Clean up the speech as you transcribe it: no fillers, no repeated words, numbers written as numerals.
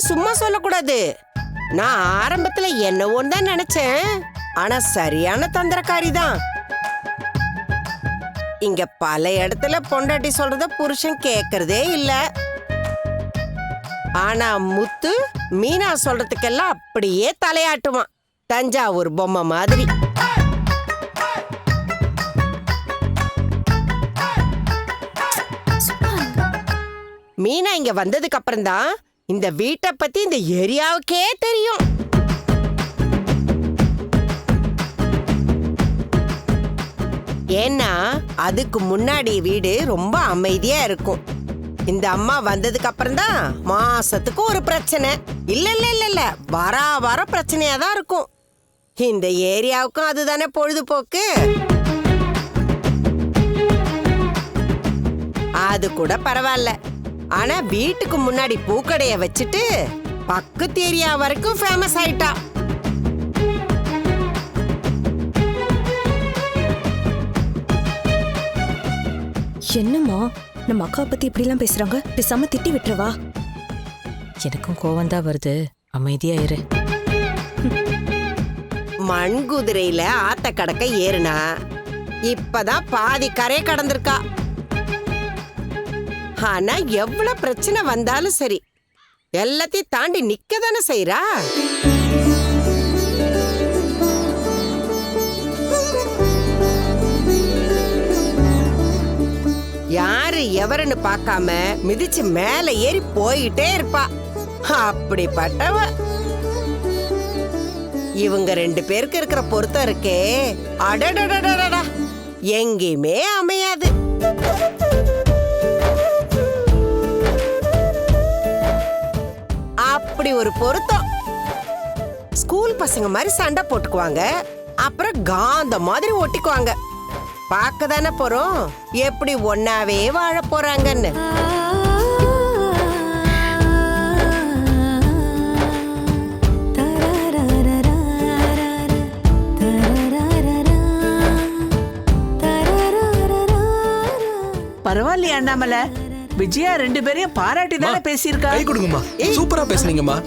சும்மா சொல்லக்கூடாது. நான் ஆரம்பத்துல என்னவோன்னு தான் நினைச்சேன். ஆனா சரியான தந்திரக்காரி தான். இங்க பல இடத்துல பொண்டாட்டி சொல்றத புருஷன் கேக்குறதே இல்ல. ஆனா முத்து மீனா சொல்றதுக்கெல்லாம் அப்படியே தலையாட்டுவான், தஞ்சாவூர் பொம்மை மாதிரி. மீனா இங்க வந்ததுக்கு அப்புறம் தான் இந்த வீட்டை பத்தி இந்த ஏரியாவுக்கே தெரியும். ஏன்னா அதுக்கு முன்னாடி வீடு ரொம்ப அமைதியா இருக்கும். இந்த அம்மா வந்ததுக்கு அப்புறம் தான் மாசத்துக்கு ஒரு பிரச்சனை. இல்ல இல்ல இல்ல இல்ல வார பிரச்சனையா தான் இருக்கும். இந்த ஏரியாவுக்கும் அதுதானே பொழுதுபோக்கு. அது கூட பரவாயில்ல. ஆனா வீட்டுக்கு முன்னாடி பூக்கடைய வச்சுட்டு பக்கத்து ஏரியா வரைக்கும் ஃபேமஸ் ஆயிட்டா. என்னம்மா நம்ம அக்கா பத்தி இப்படி எல்லாம் பேசுறாங்க? பேசாம திட்டி விட்டுறவா? எனக்கும் கோவம் தான் வருது, அமைதியா இரு. மண் குதிரையில ஆத்த கடக்க ஏறுனா இப்பதான் பாதி கரையை கடந்திருக்கா. ஆனா எவ்வளவு பிரச்சனை வந்தாலும் சரி எல்லாத்தையும் தாண்டி நிக்க தானே செய்யறா. யாரு எவருன்னு பார்க்காம மிதிச்சு மேல ஏறி போயிட்டே இருப்பா. அப்படிப்பட்டவ. இவங்க 2 பேருக்கு இருக்கிற பொருத்தம் இருக்கே, அடடடடடா எங்கேயுமே அமையாது. அப்படி ஒரு பொருத்தம். ஸ்கூல் பசங்க மாதிரி சண்டை போட்டுக்குவாங்க, அப்புறம் காந்த மாதிரி ஒட்டிக்குவாங்க. பார்க்க தானே போறோம் எப்படி ஒன்னாவே வாழ போறாங்கன்னு. பரவாயில்லையா அண்ணாமல? விஜயா 2 பேரையும் பாராட்டி தானே பேசியிருக்கா. கை கொடுங்கம்மா, சூப்பரா பேசுனீங்கம்மா.